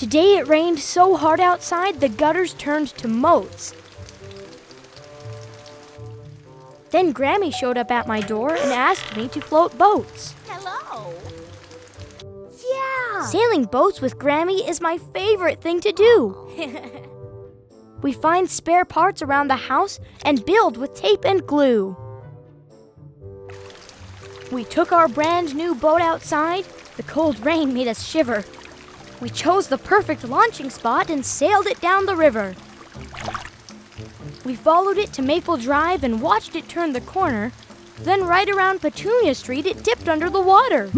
Today it rained so hard outside the gutters turned to moats. Then Grammy showed up at my door and asked me to float boats. Hello. Yeah. Sailing boats with Grammy is my favorite thing to do. We find spare parts around the house and build with tape and glue. We took our brand new boat outside. The cold rain made us shiver. We chose the perfect launching spot and sailed it down the river. We followed it to Maple Drive and watched it turn the corner. Then right around Petunia Street, it dipped under the water.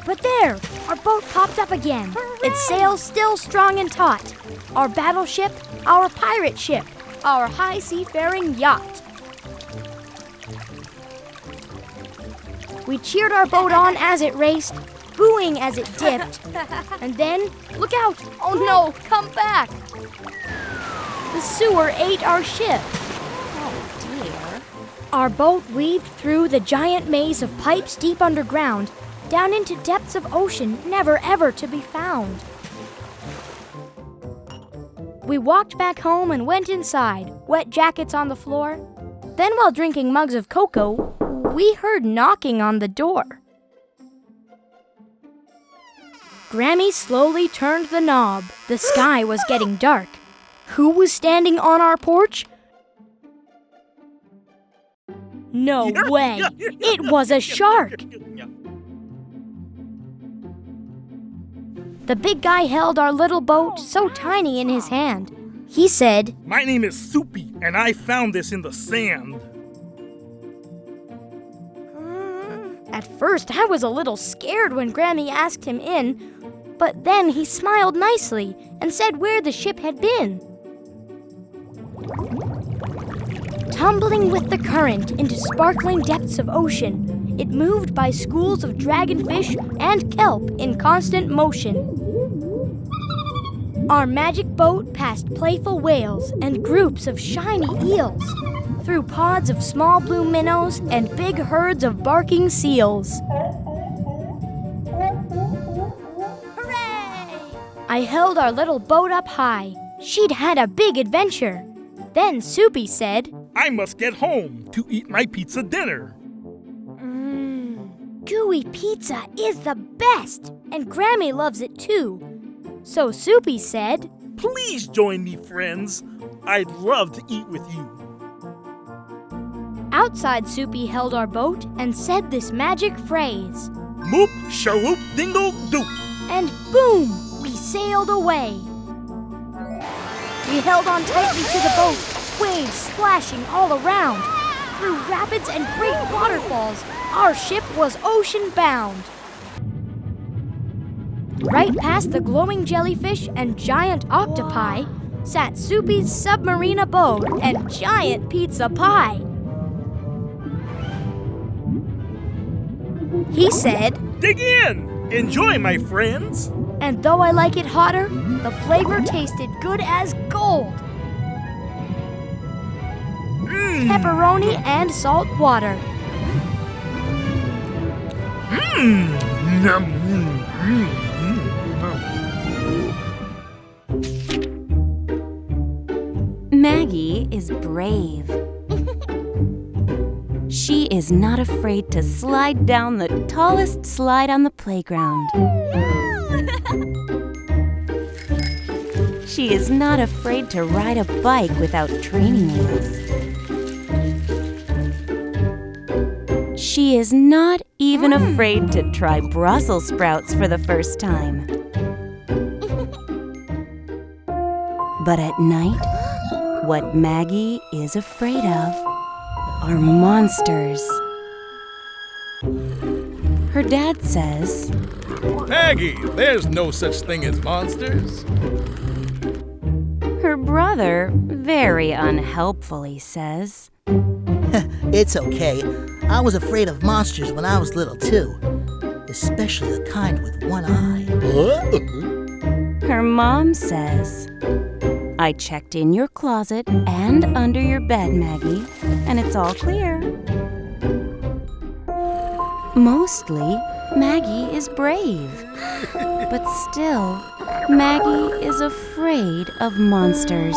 But there, our boat popped up again. Its sails still strong and taut. Our battleship, our pirate ship, our high seafaring yacht. We cheered our boat on as it raced, booing as it dipped. And then, look out! Oh no, come back! The sewer ate our ship. Oh dear. Our boat weaved through the giant maze of pipes deep underground, down into depths of ocean never ever to be found. We walked back home and went inside, wet jackets on the floor. Then while drinking mugs of cocoa, we heard knocking on the door. Grammy slowly turned the knob. The sky was getting dark. Who was standing on our porch? No way! It was a shark! The big guy held our little boat so tiny in his hand. He said, "My name is Soupy, and I found this in the sand." At first, I was a little scared when Grammy asked him in, but then he smiled nicely and said where the ship had been. Tumbling with the current into sparkling depths of ocean, it moved by schools of dragonfish and kelp in constant motion. Our magic boat passed playful whales and groups of shiny eels, through pods of small blue minnows and big herds of barking seals. Hooray! I held our little boat up high. She'd had a big adventure. Then Soupy said, "I must get home to eat my pizza dinner." Gooey pizza is the best, and Grammy loves it too. So Soupy said, "Please join me, friends. I'd love to eat with you." Outside, Soupy held our boat and said this magic phrase. Moop, shawoop, dingle, doop. And boom, we sailed away. We held on tightly to the boat, waves splashing all around. Through rapids and great waterfalls, our ship was ocean-bound. Right past the glowing jellyfish and giant octopi sat Soupy's submarine abode and giant pizza pie. He said, "Dig in! Enjoy, my friends!" And though I like it hotter, the flavor tasted good as gold. Pepperoni and salt water. Maggie is brave. She is not afraid to slide down the tallest slide on the playground. She is not afraid to ride a bike without training wheels. She is not even afraid to try Brussels sprouts for the first time. But at night, what Maggie is afraid of are monsters. Her dad says, "Maggie, there's no such thing as monsters." Her brother very unhelpfully says, It's okay. I was afraid of monsters when I was little too, especially the kind with one eye. Her mom says, I checked in your closet and under your bed, Maggie, and it's all clear. Mostly, Maggie is brave. But still, Maggie is afraid of monsters.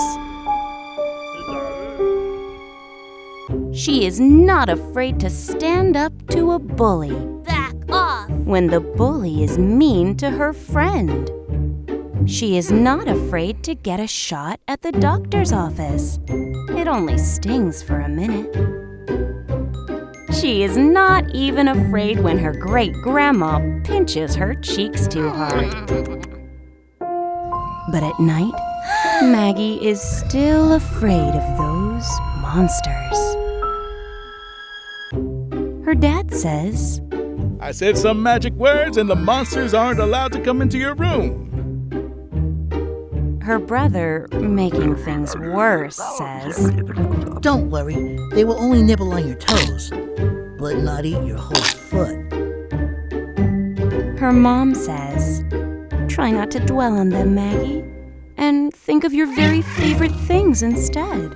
She is not afraid to stand up to a bully. Back off! When the bully is mean to her friend. She is not afraid to get a shot at the doctor's office. It only stings for a minute. She is not even afraid when her great-grandma pinches her cheeks too hard. But at night, Maggie is still afraid of those monsters. Her dad says, I said some magic words and the monsters aren't allowed to come into your room. Her brother, making things worse, says, Don't worry, they will only nibble on your toes, but not eat your whole foot. Her mom says, try not to dwell on them, Maggie, and think of your very favorite things instead.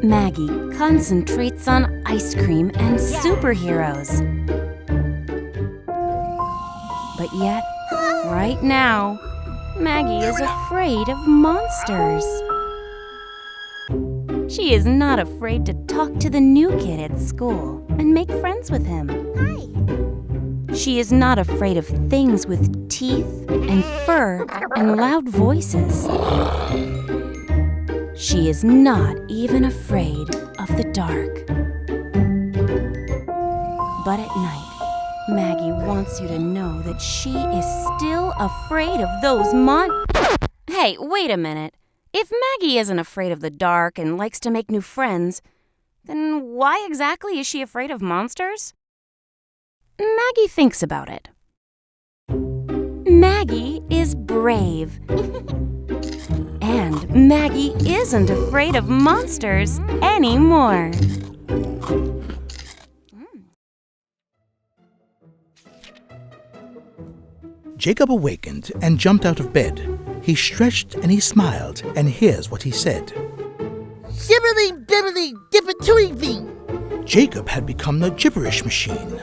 Maggie concentrates on ice cream and superheroes. But yet, right now, Maggie is afraid of monsters. She is not afraid to talk to the new kid at school and make friends with him. Hi. She is not afraid of things with teeth and fur and loud voices. She is not even afraid of the dark. But at night, Maggie wants you to know that she is still afraid of those Hey, wait a minute. If Maggie isn't afraid of the dark and likes to make new friends, then why exactly is she afraid of monsters? Maggie thinks about it. Maggie is brave. And Maggie isn't afraid of monsters anymore. Jacob awakened and jumped out of bed. He stretched and he smiled, and here's what he said. Shibbly bibbly dippatooey bing. Jacob had become the gibberish machine.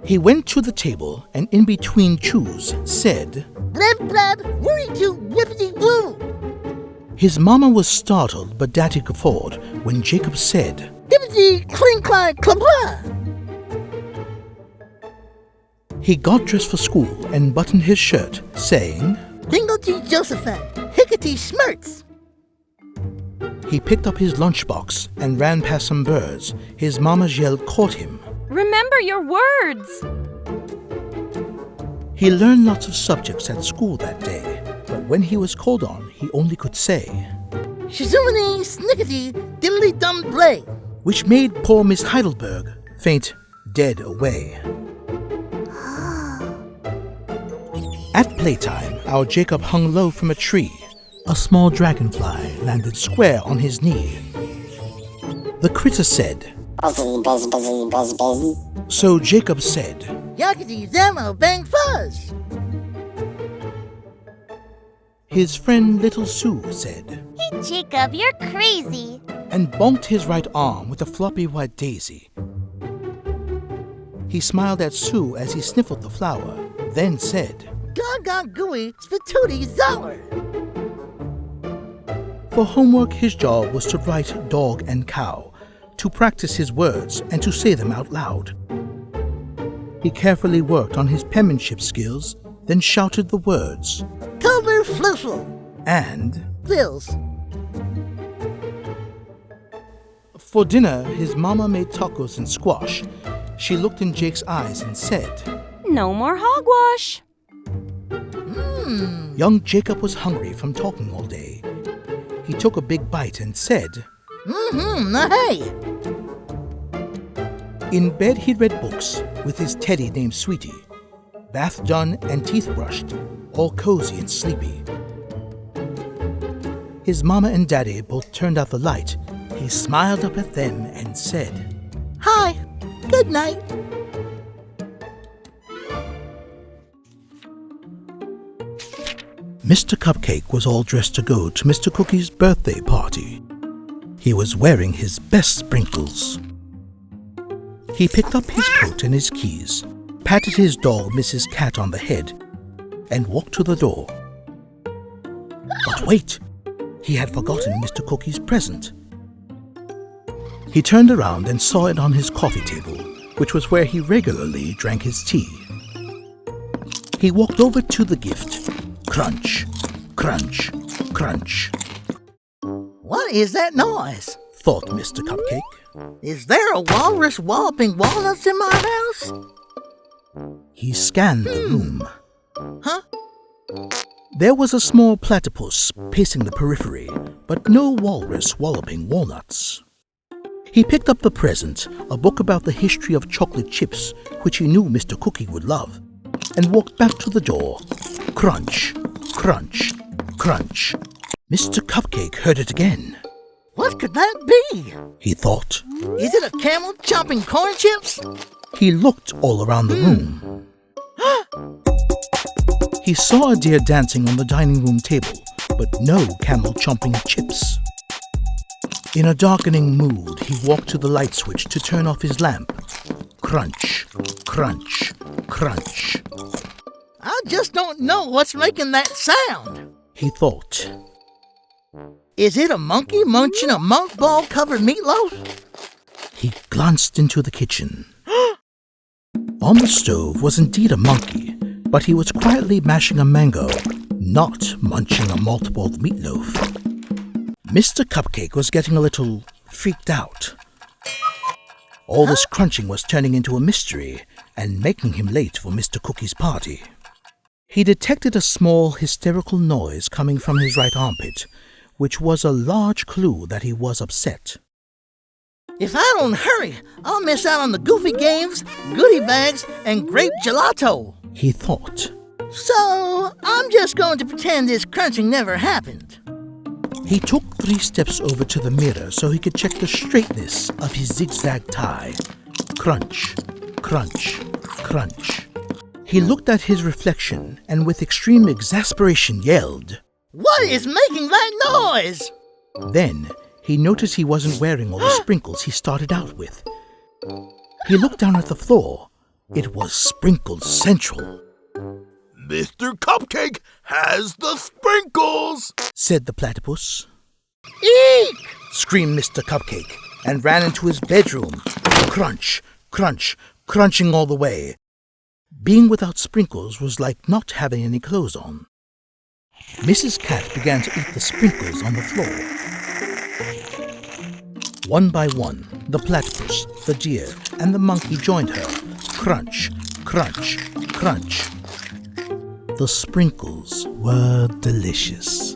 He went to the table and in between chews said, Blab blab, worry too, whippity woo. His mama was startled but Daddy guffawed when Jacob said, Dippity clink clank clabla. He got dressed for school and buttoned his shirt, saying, Dinglety Josephine, hickety smirts. He picked up his lunchbox and ran past some birds. His mama's yell caught him. Remember your words! He learned lots of subjects at school that day, but when he was called on, he only could say, Shazumini snickety diddly dum blay. which made poor Miss Heidelberg faint dead away. At playtime, our Jacob hung low from a tree. A small dragonfly landed square on his knee. The critter said, Buzzy, buzz, buzzy, buzz, buzz. So Jacob said, Yakety zammo bang fuzz. His friend Little Sue said, Hey, Jacob, you're crazy. and bonked his right arm with a floppy white daisy. He smiled at Sue as he sniffled the flower, then said, Gaga gooey spitooty zower. For homework, his job was to write dog and cow, to practice his words and to say them out loud. He carefully worked on his penmanship skills, then shouted the words, Cover fluffle. and Bills. for dinner, his mama made tacos and squash. She looked in Jake's eyes and said, No more hogwash! Young Jacob was hungry from talking all day. He took a big bite and said, Hey. In bed he read books with his teddy named Sweetie. Bath done and teeth brushed, all cozy and sleepy. His mama and daddy both turned out the light. He smiled up at them and said, Hi. Good night. Mr. Cupcake was all dressed to go to Mr. Cookie's birthday party. He was wearing his best sprinkles. He picked up his coat and his keys, patted his dog Mrs. Cat on the head, and walked to the door. But wait! He had forgotten Mr. Cookie's present. He turned around and saw it on his coffee table, which was where he regularly drank his tea. He walked over to the gift. Crunch, crunch, crunch. What is that noise? Thought Mr. Cupcake. Is there a walrus walloping walnuts in my house? He scanned the room. Huh? There was a small platypus pacing the periphery, but no walrus walloping walnuts. He picked up the present, a book about the history of chocolate chips, which he knew Mr. Cookie would love, and walked back to the door. Crunch, crunch, crunch. Mr. Cupcake heard it again. What could that be? He thought. Is it a camel chopping corn chips? He looked all around the room. He saw a deer dancing on the dining room table, but no camel chomping chips. In a darkening mood, he walked to the light switch to turn off his lamp. Crunch, crunch, crunch. I just don't know what's making that sound. He thought. Is it a monkey munching a monk ball covered meatloaf? He glanced into the kitchen. On the stove was indeed a monkey, but he was quietly mashing a mango, not munching a malt-balled meatloaf. Mr. Cupcake was getting a little freaked out. All this crunching was turning into a mystery and making him late for Mr. Cookie's party. He detected a small hysterical noise coming from his right armpit, which was a large clue that he was upset. If I don't hurry, I'll miss out on the goofy games, goodie bags, and grape gelato. He thought. So, I'm just going to pretend this crunching never happened. He took 3 steps over to the mirror so he could check the straightness of his zigzag tie. Crunch, crunch, crunch. He looked at his reflection and with extreme exasperation yelled, What is making that noise? Then he noticed he wasn't wearing all the sprinkles he started out with. He looked down at the floor. It was Sprinkles Central. Mr. Cupcake has the sprinkles, said the platypus. Eek! Screamed Mr. Cupcake and ran into his bedroom. Crunch, crunch, crunching all the way. Being without sprinkles was like not having any clothes on. Mrs. Cat began to eat the sprinkles on the floor. One by one, the platypus, the deer, and the monkey joined her. Crunch, crunch, crunch. The sprinkles were delicious.